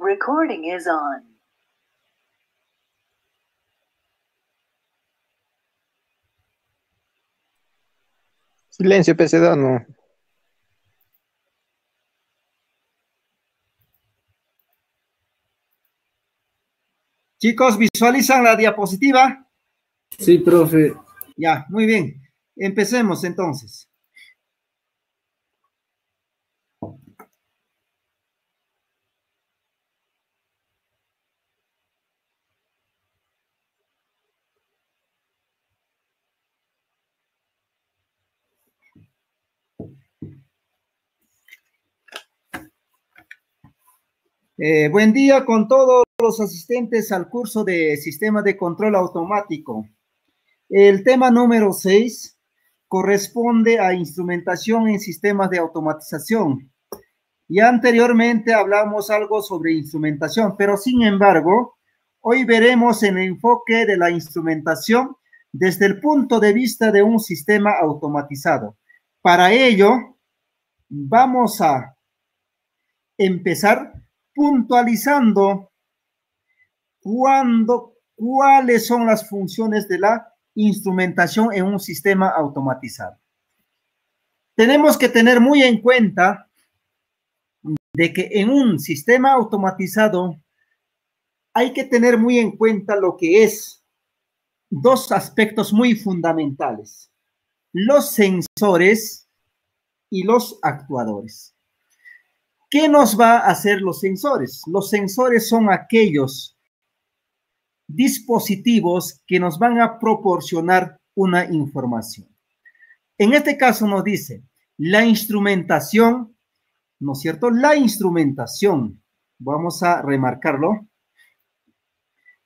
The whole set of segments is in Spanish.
Recording is on. Silencio, Pecedano. Chicos, ¿visualizan la diapositiva? Sí, profe. Ya, muy bien. Empecemos entonces. Buen día con todos los asistentes al curso de Sistema de Control Automático. El tema número 6 corresponde a instrumentación en sistemas de automatización. Ya anteriormente hablamos algo sobre instrumentación, pero sin embargo, hoy veremos el enfoque de la instrumentación desde el punto de vista de un sistema automatizado. Para ello, vamos a empezar puntualizando cuáles son las funciones de la instrumentación en un sistema automatizado. Tenemos que tener muy en cuenta de que en un sistema automatizado hay que tener muy en cuenta lo que es dos aspectos muy fundamentales: los sensores y los actuadores. ¿Qué nos va a hacer los sensores? Los sensores son aquellos dispositivos que nos van a proporcionar una información. En este caso nos dice la instrumentación, ¿no es cierto? La instrumentación, vamos a remarcarlo.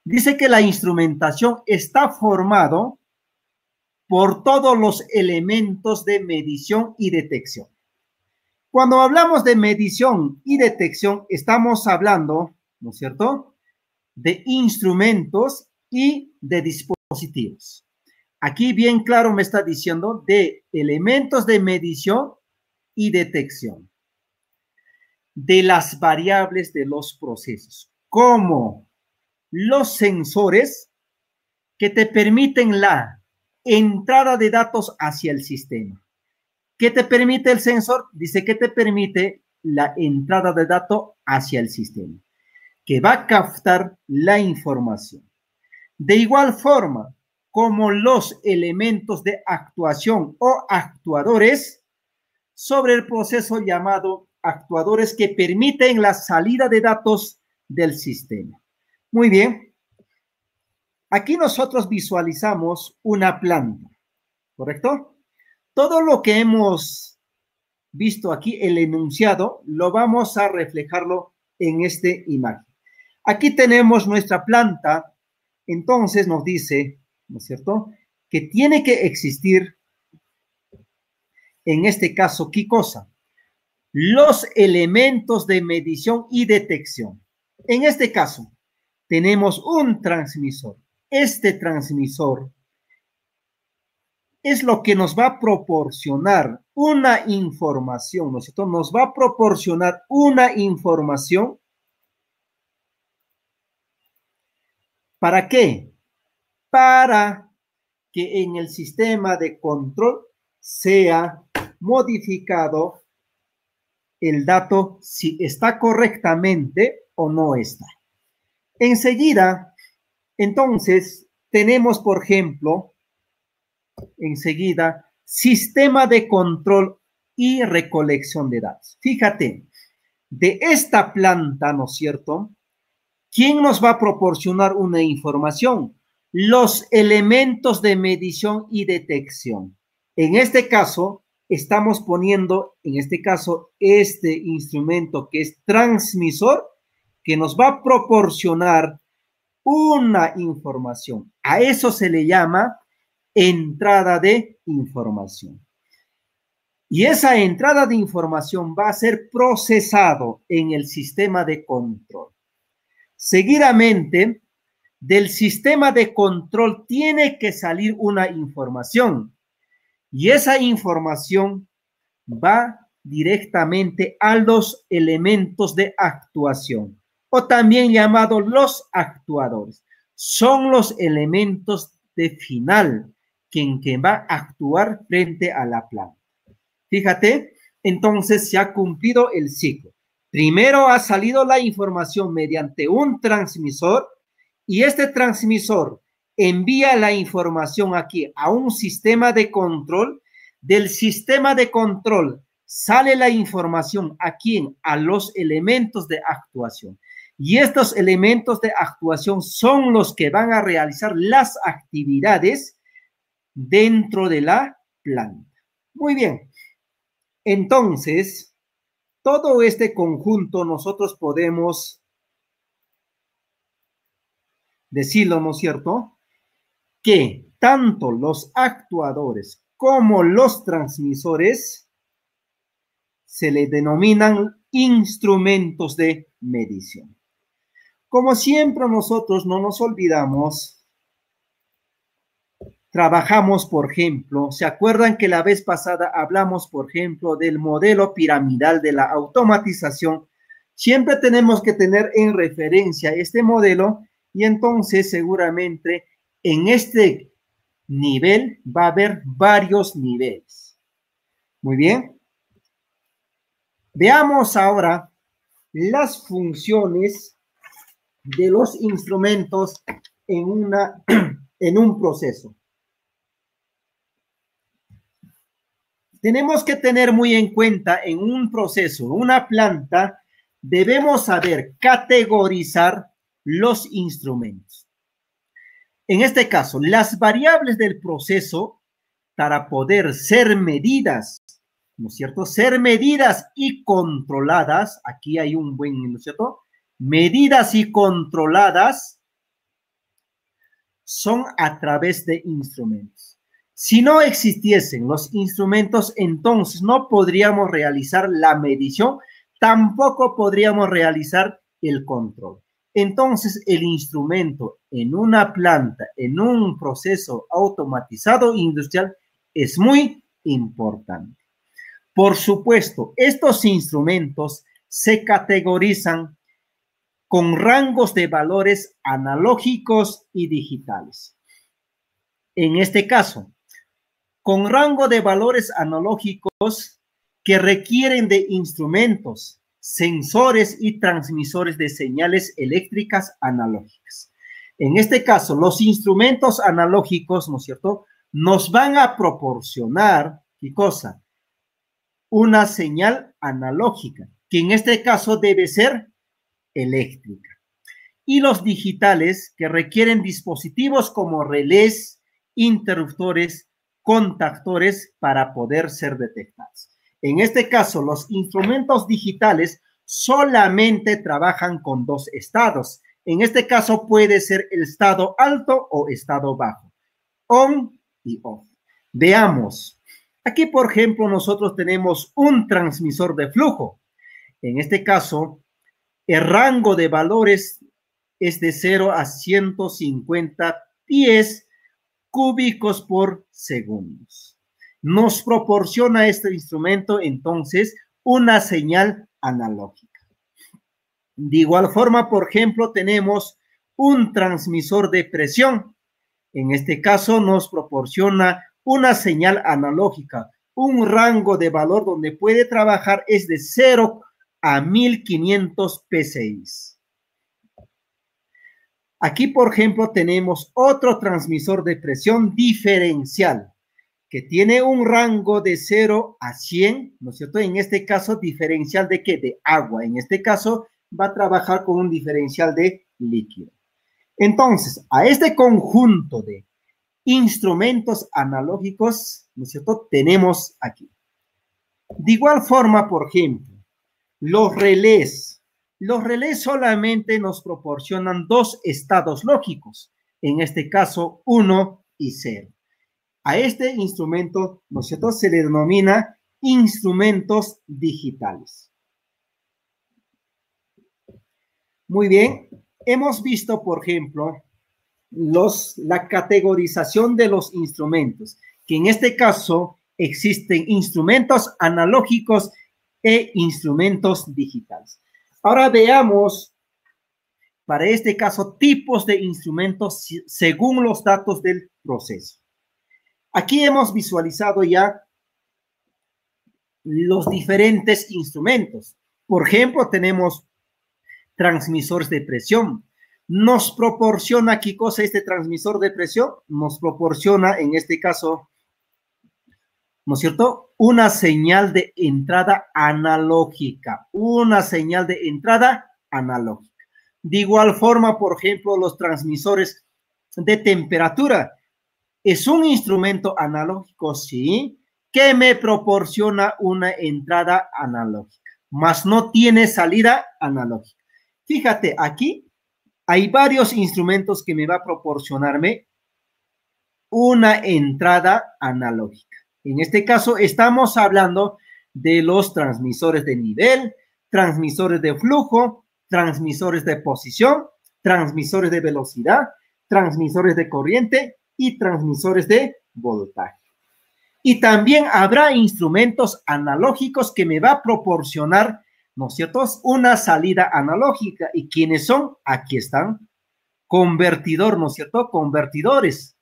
Dice que la instrumentación está formado por todos los elementos de medición y detección. Cuando hablamos de medición y detección, estamos hablando, ¿no es cierto?, de instrumentos y de dispositivos. Aquí bien claro me está diciendo de elementos de medición y detección, de las variables de los procesos, como los sensores que te permiten la entrada de datos hacia el sistema. ¿Qué te permite el sensor? Dice que te permite la entrada de datos hacia el sistema, que va a captar la información. De igual forma, como los elementos de actuación o actuadores sobre el proceso llamado actuadores que permiten la salida de datos del sistema. Muy bien. Aquí nosotros visualizamos una planta, ¿correcto? Todo lo que hemos visto aquí, el enunciado, lo vamos a reflejarlo en esta imagen. Aquí tenemos nuestra planta, entonces nos dice, ¿no es cierto?, que tiene que existir, en este caso, ¿qué cosa? Los elementos de medición y detección. En este caso, tenemos un transmisor. Este transmisor es lo que nos va a proporcionar una información, ¿no es cierto? Nos va a proporcionar una información. ¿Para qué? Para que en el sistema de control sea modificado el dato si está correctamente o no está. Enseguida, entonces, tenemos, por ejemplo, enseguida, sistema de control y recolección de datos. Fíjate, de esta planta, ¿no es cierto?, ¿quién nos va a proporcionar una información? Los elementos de medición y detección. En este caso, estamos poniendo, en este caso, este instrumento que es transmisor, que nos va a proporcionar una información. A eso se le llama entrada de información. Y esa entrada de información va a ser procesado en el sistema de control. Seguidamente, del sistema de control tiene que salir una información. Y esa información va directamente a los elementos de actuación o también llamados los actuadores. Son los elementos de final que va a actuar frente a la planta. Fíjate, entonces se ha cumplido el ciclo. Primero ha salido la información mediante un transmisor y este transmisor envía la información aquí a un sistema de control. Del sistema de control sale la información aquí a los elementos de actuación. Y estos elementos de actuación son los que van a realizar las actividades dentro de la planta. Muy bien. Entonces, todo este conjunto nosotros podemos decirlo, ¿no es cierto?, que tanto los actuadores como los transmisores se le denominan instrumentos de medición. Como siempre nosotros no nos olvidamos, trabajamos, por ejemplo, ¿se acuerdan que la vez pasada hablamos, por ejemplo, del modelo piramidal de la automatización? Siempre tenemos que tener en referencia este modelo y entonces seguramente en este nivel va a haber varios niveles. Muy bien. Veamos ahora las funciones de los instrumentos en un proceso. Tenemos que tener muy en cuenta en un proceso, una planta, debemos saber categorizar los instrumentos. En este caso, las variables del proceso para poder ser medidas, ¿no es cierto? Ser medidas y controladas, aquí hay un buen, ¿no es cierto? Medidas y controladas son a través de instrumentos. Si no existiesen los instrumentos, entonces no podríamos realizar la medición, tampoco podríamos realizar el control. Entonces, el instrumento en una planta, en un proceso automatizado industrial, es muy importante. Por supuesto, estos instrumentos se categorizan con rangos de valores analógicos y digitales. En este caso, con rango de valores analógicos que requieren de instrumentos, sensores y transmisores de señales eléctricas analógicas. En este caso, los instrumentos analógicos, ¿no es cierto?, nos van a proporcionar, ¿qué cosa? Una señal analógica, que en este caso debe ser eléctrica. Y los digitales, que requieren dispositivos como relés, interruptores, contactores para poder ser detectados. En este caso, los instrumentos digitales solamente trabajan con dos estados. En este caso puede ser el estado alto o estado bajo, on y off. Veamos. Aquí, por ejemplo, nosotros tenemos un transmisor de flujo. En este caso, el rango de valores es de 0 a 150 pies cúbicos por segundos. Nos proporciona este instrumento, entonces, una señal analógica. De igual forma, por ejemplo, tenemos un transmisor de presión. En este caso, nos proporciona una señal analógica. Un rango de valor donde puede trabajar es de 0 a 1500 PSI. Aquí, por ejemplo, tenemos otro transmisor de presión diferencial que tiene un rango de 0 a 100, ¿no es cierto? En este caso, diferencial de ¿qué? De agua. En este caso, va a trabajar con un diferencial de líquido. Entonces, a este conjunto de instrumentos analógicos, ¿no es cierto?, tenemos aquí. De igual forma, por ejemplo, los relés. Los relés solamente nos proporcionan dos estados lógicos, en este caso 1 y 0. A este instrumento, ¿no es cierto?, se le denomina instrumentos digitales. Muy bien, hemos visto, por ejemplo, la categorización de los instrumentos, que en este caso existen instrumentos analógicos e instrumentos digitales. Ahora veamos para este caso, tipos de instrumentos según los datos del proceso. Aquí hemos visualizado ya los diferentes instrumentos. Por ejemplo, tenemos transmisores de presión. Nos proporciona, ¿qué cosa este transmisor de presión? Nos proporciona, en este caso, ¿no es cierto?, una señal de entrada analógica. Una señal de entrada analógica. De igual forma, por ejemplo, los transmisores de temperatura. Es un instrumento analógico, sí, que me proporciona una entrada analógica, mas no tiene salida analógica. Fíjate, aquí hay varios instrumentos que me va a proporcionarme una entrada analógica. En este caso, estamos hablando de los transmisores de nivel, transmisores de flujo, transmisores de posición, transmisores de velocidad, transmisores de corriente y transmisores de voltaje. Y también habrá instrumentos analógicos que me va a proporcionar, ¿no es cierto?, una salida analógica. ¿Y quiénes son? Aquí están. Convertidor, ¿no es cierto? Convertidores.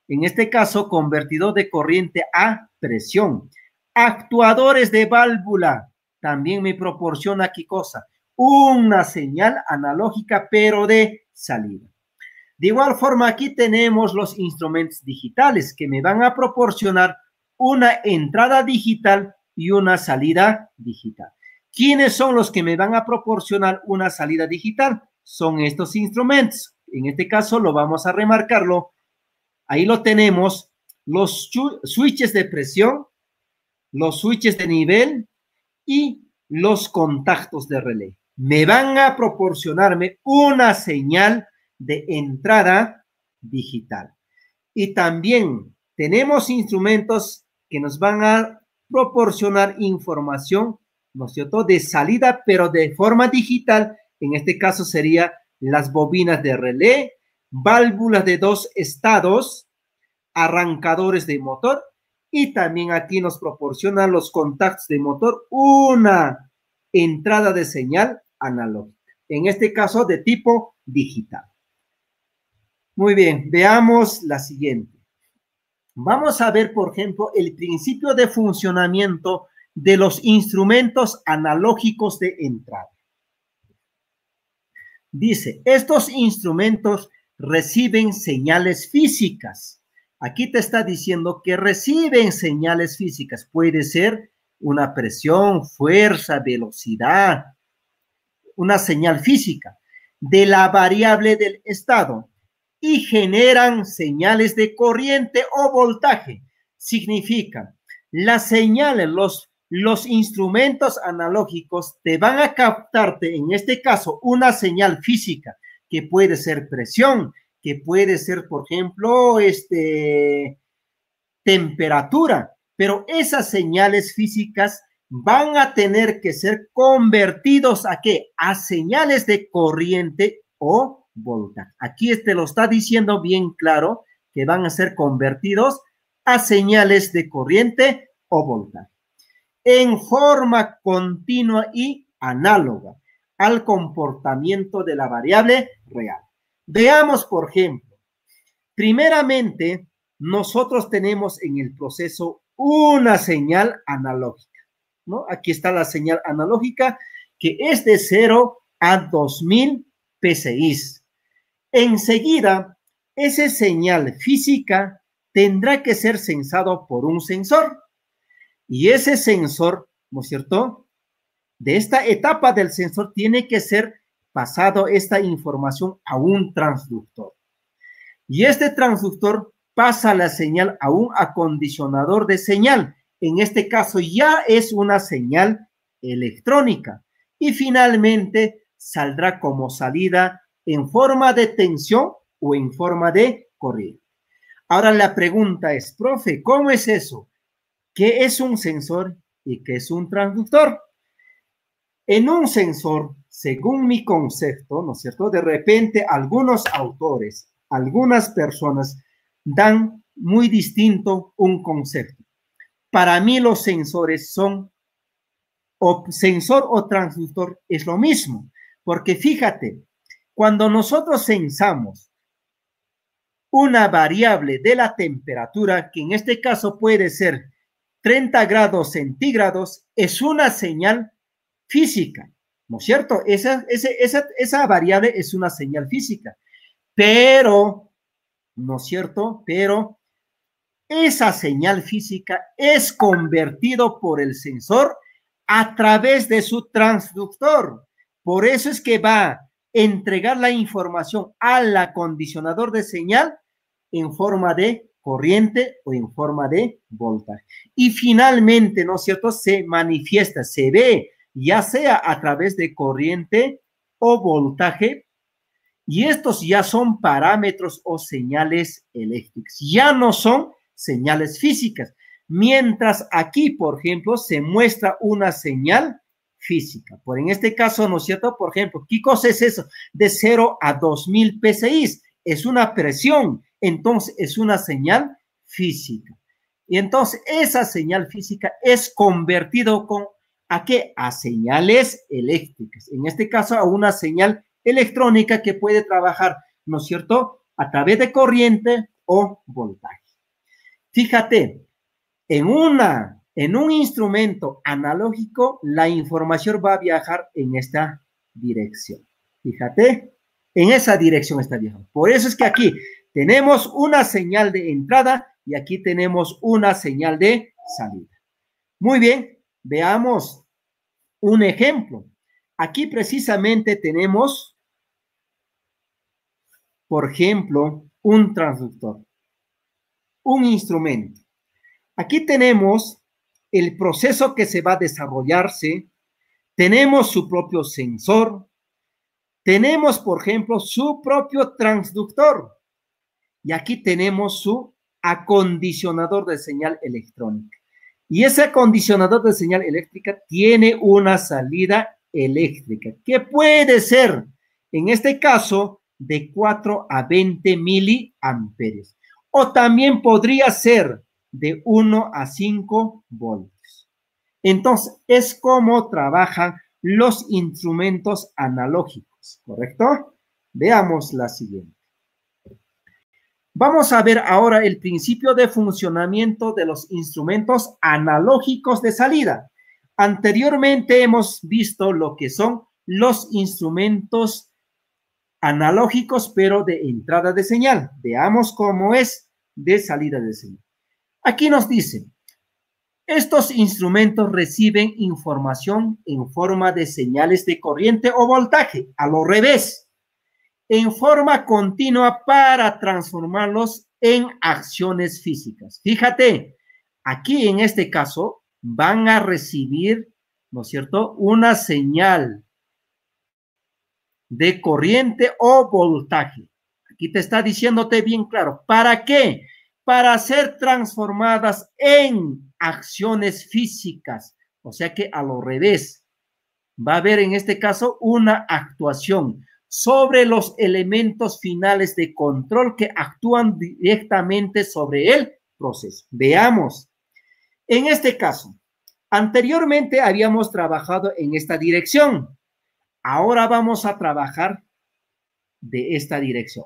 En este caso, convertidor de corriente a presión. Actuadores de válvula. También me proporciona, ¿qué cosa? Una señal analógica, pero de salida. De igual forma, aquí tenemos los instrumentos digitales que me van a proporcionar una entrada digital y una salida digital. ¿Quiénes son los que me van a proporcionar una salida digital? Son estos instrumentos. En este caso lo vamos a remarcarlo. Ahí lo tenemos, los switches de presión, los switches de nivel y los contactos de relé. Me van a proporcionarme una señal de entrada digital. Y también tenemos instrumentos que nos van a proporcionar información, ¿no es cierto?, de salida, pero de forma digital. En este caso sería las bobinas de relé, válvulas de 2 estados, arrancadores de motor, y también aquí nos proporcionan los contactos de motor una entrada de señal analógica, en este caso de tipo digital. Muy bien, veamos la siguiente. Vamos a ver, por ejemplo, el principio de funcionamiento de los instrumentos analógicos de entrada. Dice, estos instrumentos reciben señales físicas. Aquí te está diciendo que reciben señales físicas. Puede ser una presión, fuerza, velocidad, una señal física de la variable del estado y generan señales de corriente o voltaje. Significa, las señales, los instrumentos analógicos te van a captarte, en este caso, una señal física que puede ser presión, que puede ser, por ejemplo, temperatura, pero esas señales físicas van a tener que ser convertidos ¿a qué? A señales de corriente o voltaje. Aquí te lo está diciendo bien claro que van a ser convertidos a señales de corriente o voltaje en forma continua y análoga al comportamiento de la variable real. Veamos, por ejemplo, primeramente, nosotros tenemos en el proceso una señal analógica, ¿no? Aquí está la señal analógica que es de 0 a 2000 PSI. Enseguida, esa señal física tendrá que ser sensado por un sensor. Y ese sensor, ¿no es cierto?, de esta etapa del sensor tiene que ser pasado esta información a un transductor. Y este transductor pasa la señal a un acondicionador de señal. En este caso ya es una señal electrónica. Y finalmente saldrá como salida en forma de tensión o en forma de corriente. Ahora la pregunta es, profe, ¿cómo es eso? ¿Qué es un sensor y qué es un transductor? En un sensor, según mi concepto, ¿no es cierto?, de repente algunos autores, algunas personas dan muy distinto un concepto. Para mí los sensores son, o sensor o transductor es lo mismo, porque fíjate, Cuando nosotros censamos una variable de la temperatura, que en este caso puede ser 30 grados centígrados, es una señal física, ¿no es cierto? Esa variable es una señal física, pero, ¿no es cierto? Pero esa señal física es convertido por el sensor a través de su transductor. Por eso es que va a entregar la información al acondicionador de señal en forma de corriente o en forma de voltaje. Y finalmente, ¿no es cierto?, se manifiesta, se ve, ya sea a través de corriente o voltaje, y estos ya son parámetros o señales eléctricas, ya no son señales físicas, mientras aquí, por ejemplo, se muestra una señal física. Por en este caso, ¿no es cierto? Por ejemplo, ¿qué cosa es eso? De 0 a 2000 PSI, es una presión, entonces es una señal física. Y entonces esa señal física es convertido ¿a qué? A señales eléctricas. En este caso, a una señal electrónica que puede trabajar, ¿no es cierto?, a través de corriente o voltaje. Fíjate, en un instrumento analógico, la información va a viajar en esta dirección. Fíjate, en esa dirección está viajando. Por eso es que aquí tenemos una señal de entrada y aquí tenemos una señal de salida. Muy bien, veamos un ejemplo. Aquí precisamente tenemos, por ejemplo, un transductor, un instrumento. Aquí tenemos el proceso que se va a desarrollarse, tenemos su propio sensor, tenemos, por ejemplo, su propio transductor y aquí tenemos su acondicionador de señal electrónica. Y ese acondicionador de señal eléctrica tiene una salida eléctrica que puede ser, en este caso, de 4 a 20 miliamperios. O también podría ser de 1 a 5 voltios. Entonces, es como trabajan los instrumentos analógicos, ¿correcto? Veamos la siguiente. Vamos a ver ahora el principio de funcionamiento de los instrumentos analógicos de salida. Anteriormente hemos visto lo que son los instrumentos analógicos, pero de entrada de señal. Veamos cómo es de salida de señal. Aquí nos dice, estos instrumentos reciben información en forma de señales de corriente o voltaje, a lo revés, en forma continua para transformarlos en acciones físicas. Fíjate, aquí en este caso van a recibir, ¿no es cierto?, una señal de corriente o voltaje. Aquí te está diciéndote bien claro. ¿Para qué? Para ser transformadas en acciones físicas. O sea que a lo revés, va a haber en este caso una actuación sobre los elementos finales de control que actúan directamente sobre el proceso. Veamos. En este caso, anteriormente habíamos trabajado en esta dirección. Ahora vamos a trabajar de esta dirección.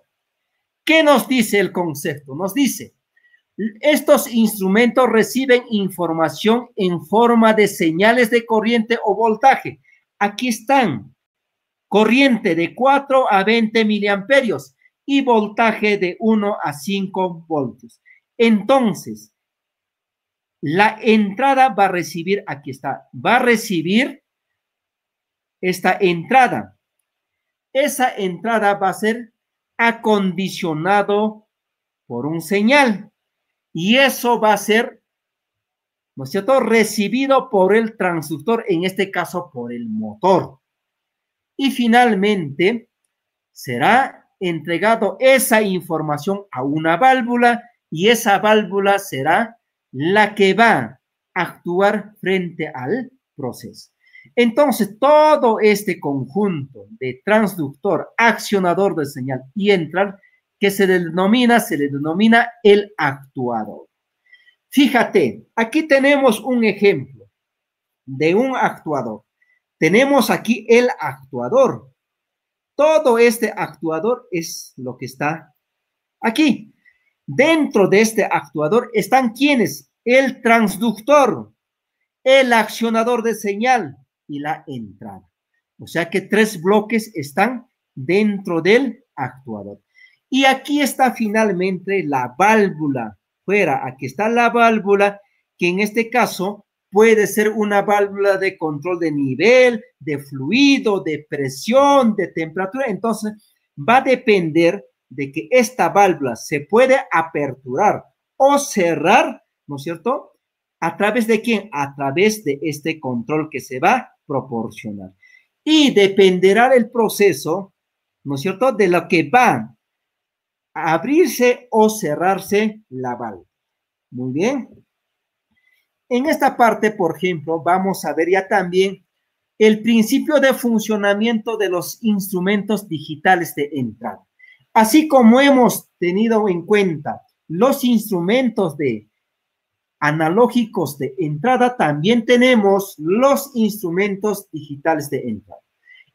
¿Qué nos dice el concepto? Nos dice, estos instrumentos reciben información en forma de señales de corriente o voltaje. Aquí están, corriente de 4 a 20 miliamperios y voltaje de 1 a 5 voltios. Entonces, la entrada va a recibir, aquí está, va a recibir esta entrada. Esa entrada va a ser acondicionado por un señal y eso va a ser, ¿no es cierto?, recibido por el transductor, en este caso por el motor. Y finalmente será entregado esa información a una válvula y esa válvula será la que va a actuar frente al proceso. Entonces, todo este conjunto de transductor, accionador de señal y entral, que se le denomina el actuador. Fíjate, aquí tenemos un ejemplo de un actuador. Tenemos aquí el actuador. Todo este actuador es lo que está aquí. Dentro de este actuador están ¿quiénes? El transductor, el accionador de señal y la entrada. O sea que 3 bloques están dentro del actuador. Y aquí está finalmente la válvula. Fuera, aquí está la válvula, que en este caso puede ser una válvula de control de nivel, de fluido, de presión, de temperatura. Entonces, va a depender de que esta válvula se puede aperturar o cerrar, ¿no es cierto? ¿A través de quién? A través de este control que se va a proporcionar. Y dependerá del proceso, ¿no es cierto?, de lo que va a abrirse o cerrarse la válvula. Muy bien. En esta parte, por ejemplo, vamos a ver ya también el principio de funcionamiento de los instrumentos digitales de entrada. Así como hemos tenido en cuenta los instrumentos analógicos de entrada, también tenemos los instrumentos digitales de entrada.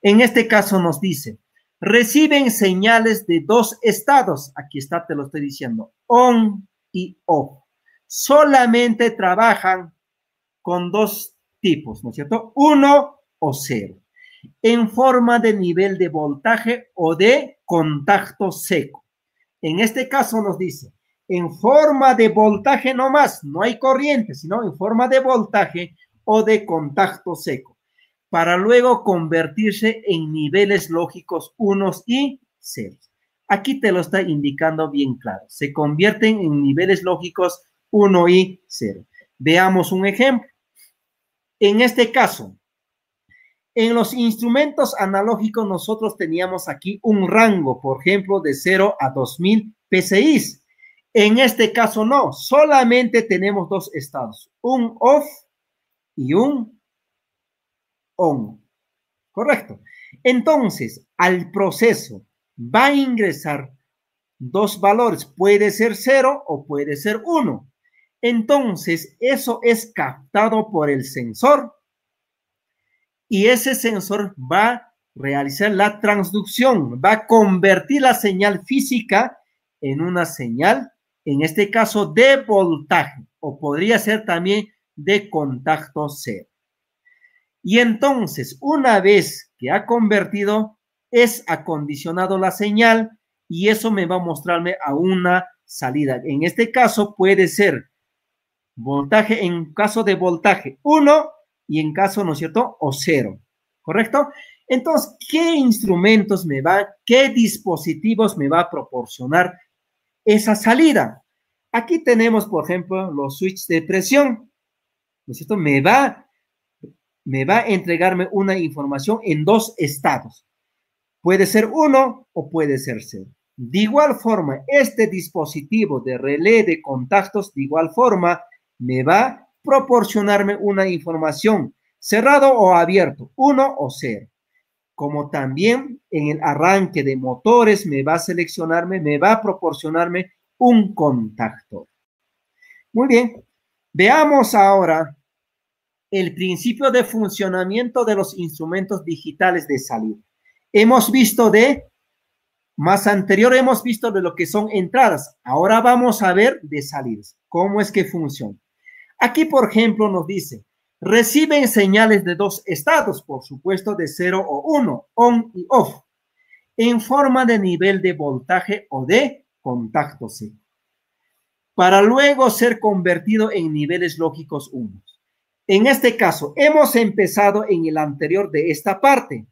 En este caso nos dice, reciben señales de 2 estados. Aquí está, te lo estoy diciendo, on y off. Solamente trabajan con 2 tipos, ¿no es cierto? 1 o 0, en forma de nivel de voltaje o de contacto seco. En este caso nos dice, en forma de voltaje no más, no hay corriente, sino en forma de voltaje o de contacto seco, para luego convertirse en niveles lógicos 1 y 0. Aquí te lo está indicando bien claro. Se convierten en niveles lógicos 1 y 0. Veamos un ejemplo. En este caso, en los instrumentos analógicos nosotros teníamos aquí un rango, por ejemplo, de 0 a 2000 PSI. En este caso no, solamente tenemos 2 estados, un off y un on. Correcto. Entonces, al proceso va a ingresar 2 valores, puede ser 0 o puede ser 1. Entonces, eso es captado por el sensor y ese sensor va a realizar la transducción, va a convertir la señal física en una señal, en este caso de voltaje, o podría ser también de contacto cero. Y entonces, una vez que ha convertido, es acondicionado la señal y eso me va a mostrarme a una salida. En este caso puede ser voltaje, en caso de voltaje 1 y en caso, ¿no es cierto?, o 0, ¿correcto? Entonces, ¿qué instrumentos qué dispositivos me va a proporcionar esa salida? Aquí tenemos, por ejemplo, los switches de presión, ¿no es cierto? Me va a entregarme una información en 2 estados. Puede ser 1 o puede ser 0. De igual forma, este dispositivo de relé de contactos, de igual forma, me va a proporcionarme una información cerrado o abierto, 1 o 0. Como también en el arranque de motores me va a proporcionarme un contactor. Muy bien, veamos ahora el principio de funcionamiento de los instrumentos digitales de salida. Más anterior hemos visto de lo que son entradas. Ahora vamos a ver de salidas. ¿Cómo es que funciona? Aquí, por ejemplo, nos dice, reciben señales de 2 estados, por supuesto, de 0 o 1, on y off, en forma de nivel de voltaje o de contacto seco, para luego ser convertido en niveles lógicos 1. En este caso, hemos empezado en el anterior de esta parte.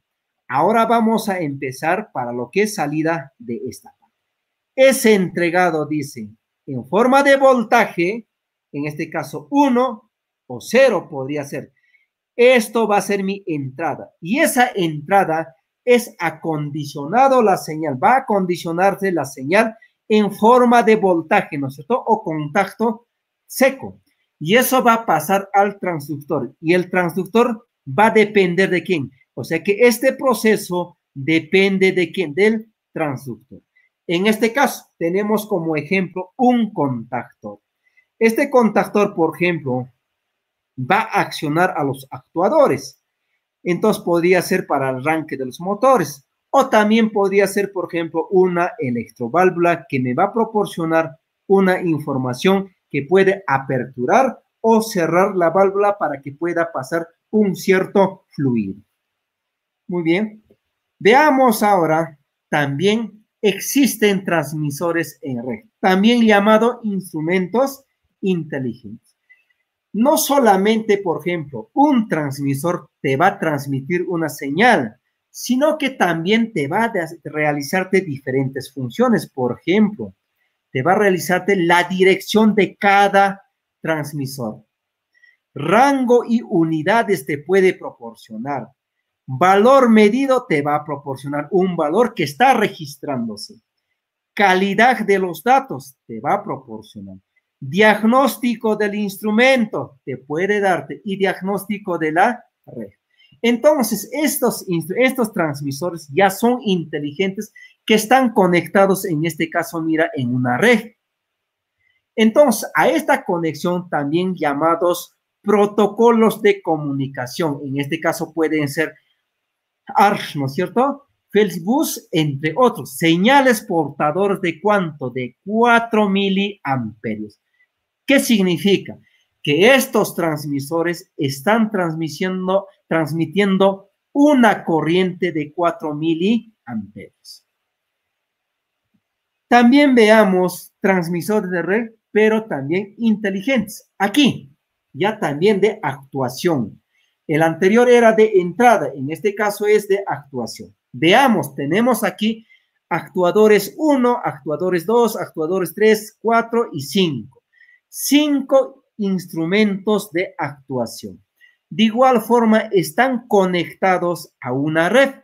Ahora vamos a empezar para lo que es salida de esta parte. Es entregado, dice, en forma de voltaje, en este caso 1 o 0 podría ser. Esto va a ser mi entrada. Y esa entrada es acondicionado la señal. Va a acondicionarse la señal en forma de voltaje, ¿no es cierto? O contacto seco. Y eso va a pasar al transductor. Y el transductor va a depender de quién. O sea que este proceso depende de quién, del transductor. En este caso, tenemos como ejemplo un contactor. Este contactor, por ejemplo, va a accionar a los actuadores. Entonces, podría ser para el arranque de los motores O también podría ser, por ejemplo, una electroválvula que me va a proporcionar una información que puede aperturar o cerrar la válvula para que pueda pasar un cierto fluido. Muy bien. Veamos ahora, también existen transmisores en red, también llamados instrumentos inteligentes. No solamente, por ejemplo, un transmisor te va a transmitir una señal, sino que también te va a realizarte diferentes funciones. Por ejemplo, te va a realizarte la dirección de cada transmisor. Rango y unidades te puede proporcionar. Valor medido te va a proporcionar un valor que está registrándose. Calidad de los datos te va a proporcionar. Diagnóstico del instrumento te puede darte y diagnóstico de la red. Entonces, estos transmisores ya son inteligentes que están conectados, en este caso, mira, en una red. Entonces, a esta conexión también llamados protocolos de comunicación, en este caso pueden ser ARF, ¿no es cierto? Felsbus, entre otros, señales portadores de ¿cuánto? De 4 miliamperios. ¿Qué significa? Que estos transmisores están transmitiendo una corriente de 4 miliamperios. También veamos transmisores de red, pero también inteligentes. Aquí, ya también de actuación. El anterior era de entrada, en este caso es de actuación. Veamos, tenemos aquí actuadores 1, actuadores 2, actuadores 3, 4 y 5. 5 instrumentos de actuación. De igual forma, están conectados a una red,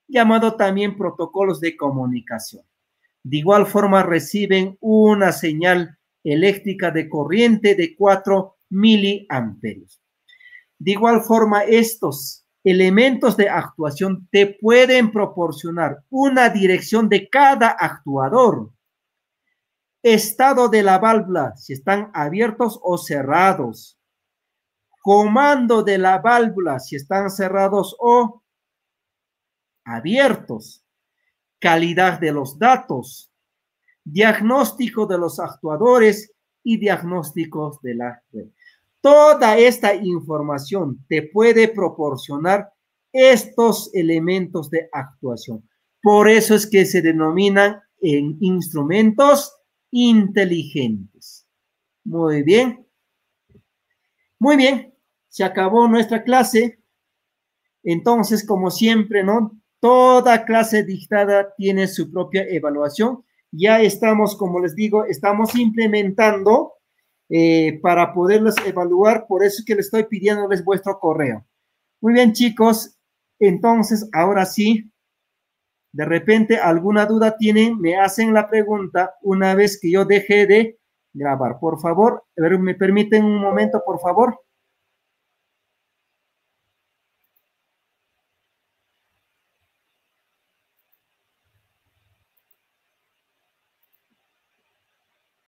llamado también protocolos de comunicación. De igual forma, reciben una señal eléctrica de corriente de 4 miliamperios. De igual forma, estos elementos de actuación te pueden proporcionar una dirección de cada actuador, estado de la válvula, si están abiertos o cerrados, comando de la válvula, si están cerrados o abiertos, calidad de los datos, diagnóstico de los actuadores y diagnósticos de la red. Toda esta información te puede proporcionar estos elementos de actuación. Por eso es que se denominan en instrumentos inteligentes. Muy bien. Muy bien. Se acabó nuestra clase. Entonces, como siempre, ¿no? Toda clase dictada tiene su propia evaluación. Ya estamos, como les digo, estamos implementando para poderlos evaluar. Por eso es que les estoy pidiéndoles vuestro correo. Muy bien, chicos. Entonces, ahora sí, de repente alguna duda tienen, me hacen la pregunta una vez que yo deje de grabar. Por favor, a ver, ¿me permiten un momento, por favor?